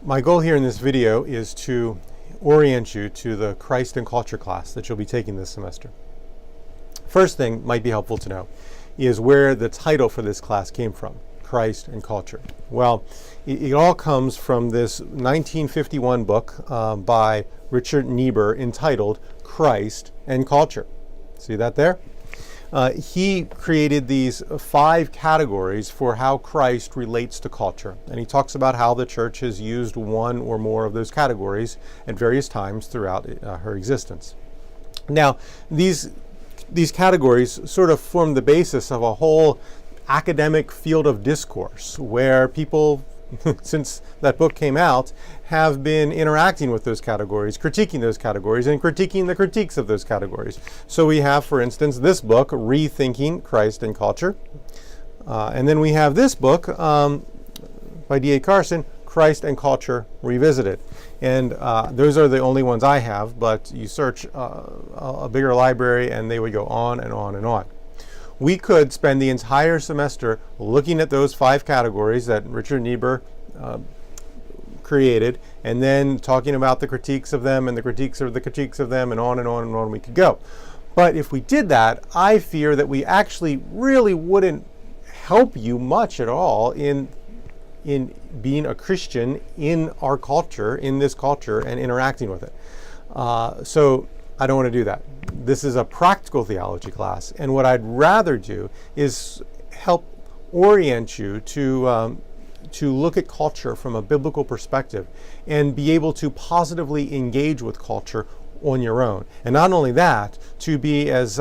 My goal here in this video is to orient you to the Christ and Culture class that you'll be taking this semester. First thing might be helpful to know is where the title for this class came from, Christ and Culture. Well, it all comes from this 1951 book by Richard Niebuhr entitled Christ and Culture. See that there? He created these 5 categories for how Christ relates to culture. And he talks about how the church has used one or more of those categories at various times throughout her existence. Now, these categories sort of form the basis of a whole academic field of discourse where people, since that book came out, have been interacting with those categories, critiquing those categories, and critiquing the critiques of those categories. So we have, for instance, this book, Rethinking Christ and Culture. And then we have this book by D.A. Carson, Christ and Culture Revisited. And those are the only ones I have, but you search a bigger library and they would go on and on and on. We could spend the entire semester looking at those 5 categories that Richard Niebuhr created, and then talking about the critiques of them and the critiques of the critiques of them, and on and on and on we could go. But if we did that, I fear that we actually really wouldn't help you much at all in being a Christian in our culture, in this culture, and interacting with it. So I don't want to do that. This is a practical theology class, and what I'd rather do is help orient you to look at culture from a biblical perspective and be able to positively engage with culture on your own. And not only that, to be, as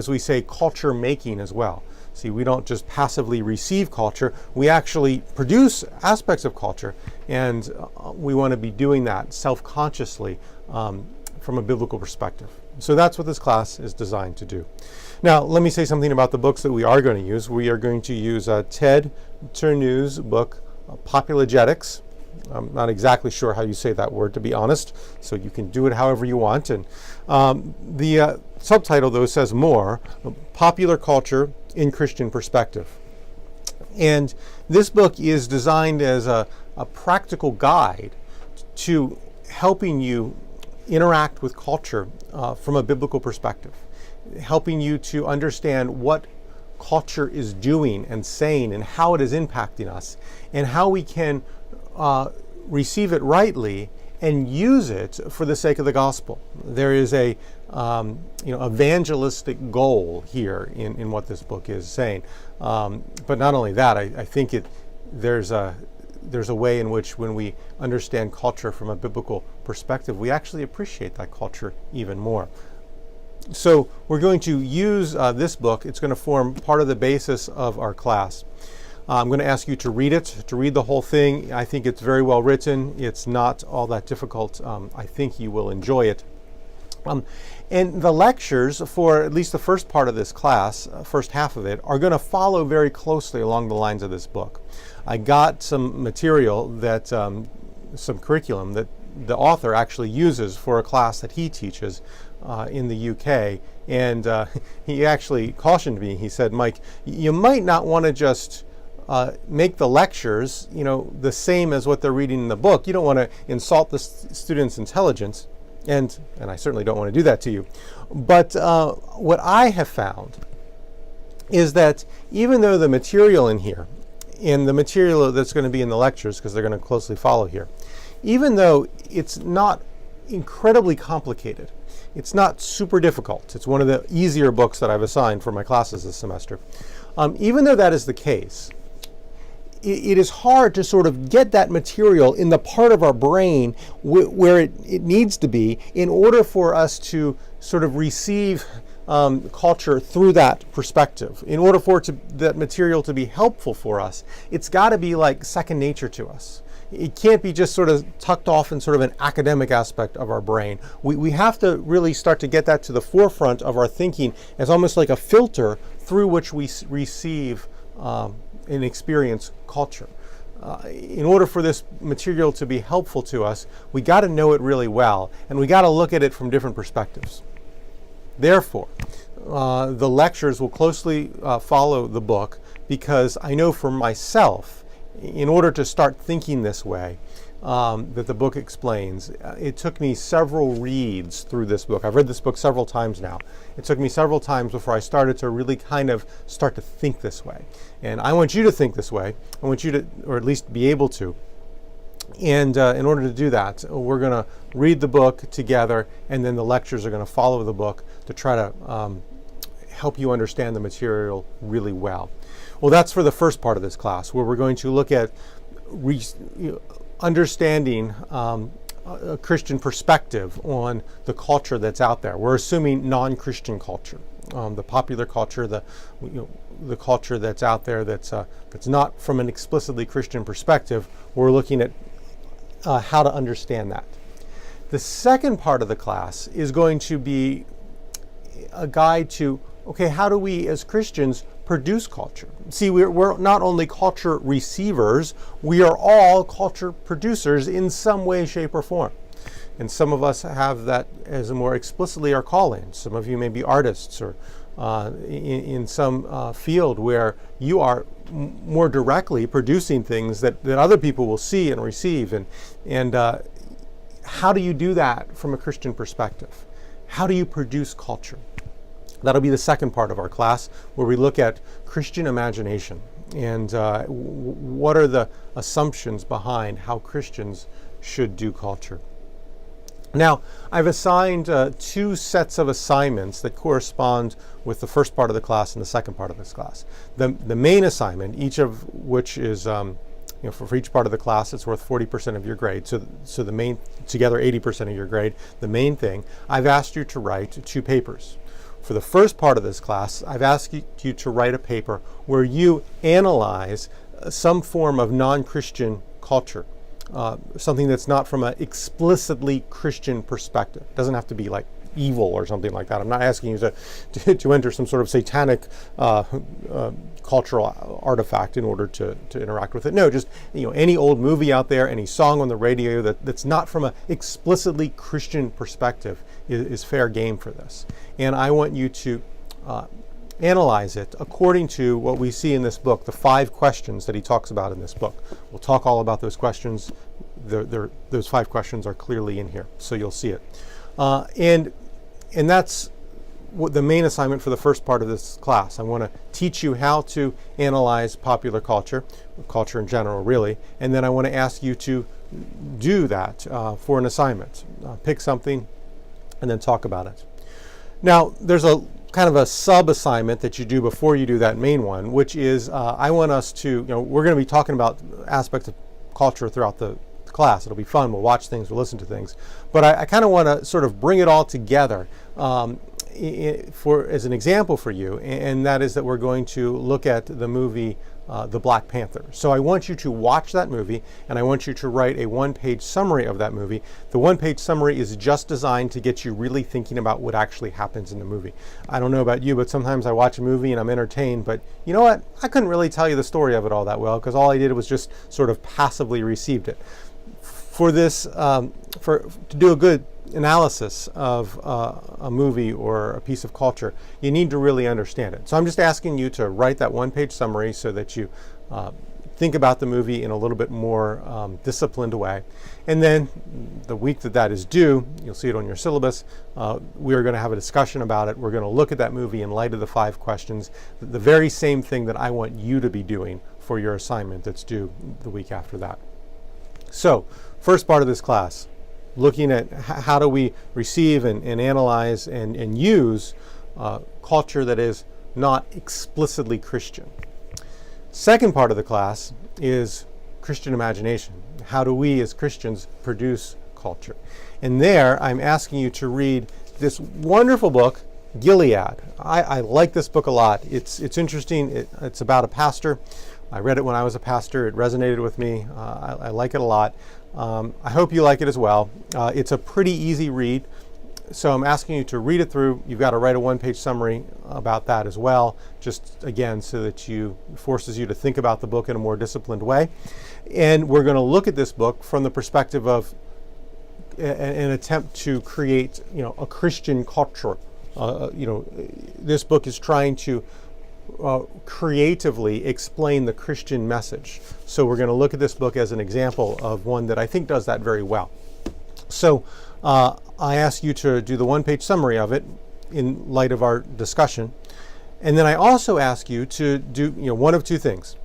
we say, culture making as well. See, we don't just passively receive culture, we actually produce aspects of culture, and we want to be doing that self-consciously from a biblical perspective. So that's what this class is designed to do. Now, let me say something about the books that we are going to use. We are going to use Ted Ternew's book, Populogetics. I'm not exactly sure how you say that word, to be honest, so you can do it however you want. And the subtitle, though, says more, Popular Culture in Christian Perspective. And this book is designed as a practical guide to helping you interact with culture from a biblical perspective, helping you to understand what culture is doing and saying and how it is impacting us, and how we can receive it rightly and use it for the sake of the gospel. There is a evangelistic goal here in what this book is saying. But not only that, I think there's a way in which, when we understand culture from a biblical perspective, we actually appreciate that culture even more. So we're going to use this book. It's going to form part of the basis of our class. I'm going to ask you to read it, to read the whole thing. I think it's very well written. It's not all that difficult. I think you will enjoy it. And the lectures for at least the first part of this class, first half of it, are going to follow very closely along the lines of this book. I got some material that, some curriculum that the author actually uses for a class that he teaches in the UK. And he actually cautioned me. He said, Mike, you might not want to just make the lectures, the same as what they're reading in the book. You don't want to insult the students' intelligence. And I certainly don't want to do that to you. But what I have found is that even though the material in here, and the material that's going to be in the lectures, because they're going to closely follow here, even though it's not incredibly complicated, it's not super difficult. It's one of the easier books that I've assigned for my classes this semester. Even though that is the case, it is hard to sort of get that material in the part of our brain where it needs to be in order for us to sort of receive culture through that perspective. In order for that material to be helpful for us, it's got to be like second nature to us. It can't be just sort of tucked off in sort of an academic aspect of our brain. We have to really start to get that to the forefront of our thinking as almost like a filter through which we receive and experience culture. In order for this material to be helpful to us, we got to know it really well, and we got to look at it from different perspectives. Therefore, the lectures will closely follow the book, because I know for myself, in order to start thinking this way, that the book explains. It took me several reads through this book. I've read this book several times now. It took me several times before I started to really kind of start to think this way. And I want you to think this way. I want you to, or at least be able to. And in order to do that, we're going to read the book together, and then the lectures are going to follow the book to try to help you understand the material really well. Well, that's for the first part of this class, where we're going to look at understanding a Christian perspective on the culture that's out there. We're assuming non-Christian culture, the popular culture, the culture that's out there that's not from an explicitly Christian perspective. We're looking at how to understand that. The second part of the class is going to be a guide to, okay, how do we as Christians produce culture? See, we're not only culture receivers, we are all culture producers in some way, shape, or form. And some of us have that as a more explicitly our calling. Some of you may be artists, or in some field where you are more directly producing things that other people will see and receive. And how do you do that from a Christian perspective? How do you produce culture? That'll be the second part of our class, where we look at Christian imagination and what are the assumptions behind how Christians should do culture. Now, I've assigned two sets of assignments that correspond with the first part of the class and the second part of this class. The main assignment, each of which is, for each part of the class, it's worth 40% of your grade. So the main, together 80% of your grade. The main thing, I've asked you to write 2 papers. For the first part of this class, I've asked you to write a paper where you analyze some form of non-Christian culture. Something that's not from an explicitly Christian perspective. It doesn't have to be like evil or something like that. I'm not asking you to enter some sort of satanic cultural artifact in order to interact with it. No, just any old movie out there, any song on the radio that's not from an explicitly Christian perspective is fair game for this. And I want you to analyze it according to what we see in this book, the 5 questions that he talks about in this book. We'll talk all about those questions. Those 5 questions are clearly in here, so you'll see it. And that's what the main assignment for the first part of this class. I want to teach you how to analyze popular culture in general, really, and then I want to ask you to do that for an assignment. Pick something and then talk about it. Now, there's a kind of a sub-assignment that you do before you do that main one, which is I want us to, we're going to be talking about aspects of culture throughout the class. It'll be fun. We'll watch things, we'll listen to things. But I kind of want to sort of bring it all together as an example for you, and that is that we're going to look at the movie The Black Panther. So I want you to watch that movie, and I want you to write a 1-page summary of that movie. The 1-page summary is just designed to get you really thinking about what actually happens in the movie. I don't know about you, but sometimes I watch a movie and I'm entertained, but you know what? I couldn't really tell you the story of it all that well, because all I did was just sort of passively received it. For this, to do a good analysis of a movie or a piece of culture, you need to really understand it. So I'm just asking you to write that 1-page summary so that you think about the movie in a little bit more disciplined way. And then the week that is due, you'll see it on your syllabus, we are going to have a discussion about it. We're going to look at that movie in light of the 5 questions, the very same thing that I want you to be doing for your assignment that's due the week after that. So, first part of this class, looking at how do we receive and analyze and use culture that is not explicitly Christian. Second part of the class is Christian imagination. How do we as Christians produce culture? And there I'm asking you to read this wonderful book, Gilead. I like this book a lot. It's interesting. It's about a pastor. I read it when I was a pastor. It resonated with me. I like it a lot. I hope you like it as well. It's a pretty easy read. So I'm asking you to read it through. You've got to write a 1-page summary about that as well, just again so that forces you to think about the book in a more disciplined way. And we're going to look at this book from the perspective of an attempt to create, a Christian culture. This book is trying to creatively explain the Christian message. So we're going to look at this book as an example of one that I think does that very well. So I ask you to do the one-page summary of it in light of our discussion. And then I also ask you to do one of two things.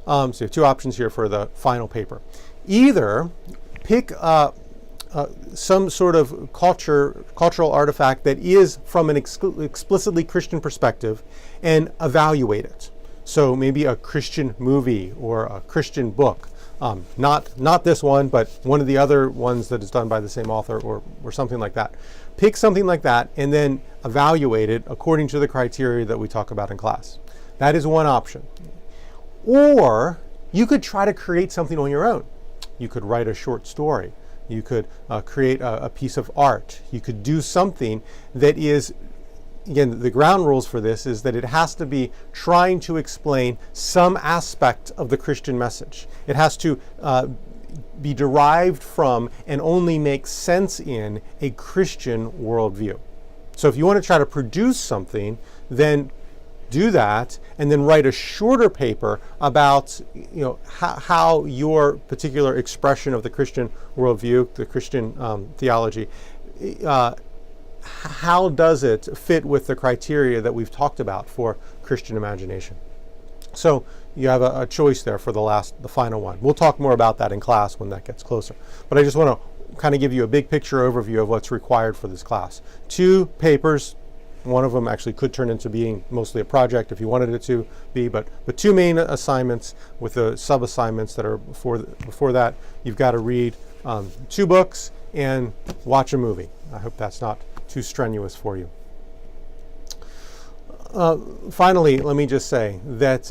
So you have two options here for the final paper. Either pick some sort of cultural artifact that is from an explicitly Christian perspective and evaluate it. So maybe a Christian movie or a Christian book. Not this one, but one of the other ones that is done by the same author or something like that. Pick something like that and then evaluate it according to the criteria that we talk about in class. That is one option. Or you could try to create something on your own. You could write a short story. You could create a piece of art. You could do something that is, again, the ground rules for this is that it has to be trying to explain some aspect of the Christian message. It has to be derived from and only make sense in a Christian worldview. So if you want to try to produce something, then do that and then write a shorter paper about how your particular expression of the Christian worldview, the Christian theology, how does it fit with the criteria that we've talked about for Christian imagination. So you have a choice there for the final one. We'll talk more about that in class when that gets closer. But I just want to kind of give you a big picture overview of what's required for this class. 2 papers. One of them actually could turn into being mostly a project if you wanted it to be, but 2 main assignments with the sub-assignments that are before that. You've got to read 2 books and watch a movie. I hope that's not too strenuous for you. Finally, let me just say that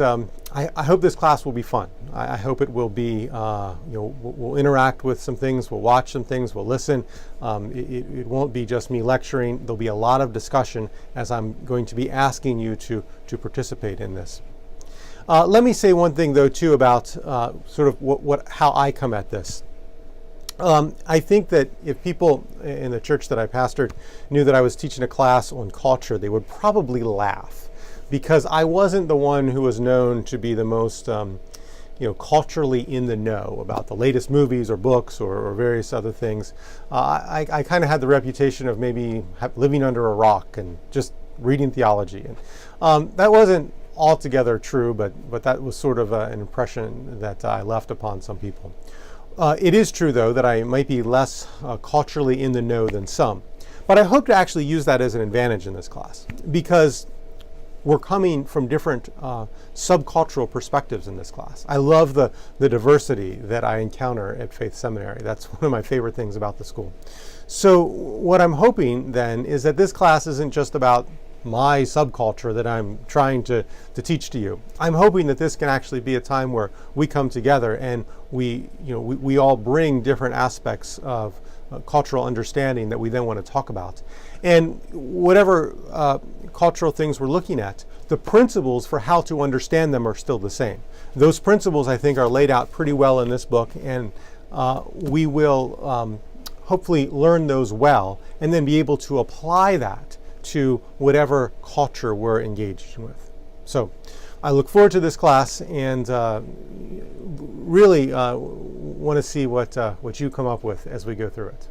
I hope this class will be fun. I hope it will be, we'll interact with some things, we'll watch some things, we'll listen. It won't be just me lecturing. There'll be a lot of discussion as I'm going to be asking you to participate in this. Let me say one thing, though, too, about sort of how I come at this. I think that if people in the church that I pastored knew that I was teaching a class on culture, they would probably laugh, because I wasn't the one who was known to be the most culturally in the know about the latest movies or books or various other things. I kind of had the reputation of maybe living under a rock and just reading theology. And that wasn't altogether true, but that was sort of an impression that I left upon some people. It is true, though, that I might be less culturally in the know than some. But I hope to actually use that as an advantage in this class, because we're coming from different subcultural perspectives in this class. I love the diversity that I encounter at Faith Seminary. That's one of my favorite things about the school. So what I'm hoping, then, is that this class isn't just about my subculture that I'm trying to teach to you. I'm hoping that this can actually be a time where we come together and we all bring different aspects of cultural understanding that we then want to talk about. And whatever cultural things we're looking at, the principles for how to understand them are still the same. Those principles, I think, are laid out pretty well in this book, and we will hopefully learn those well and then be able to apply that to whatever culture we're engaged with. So I look forward to this class and really want to see what you come up with as we go through it.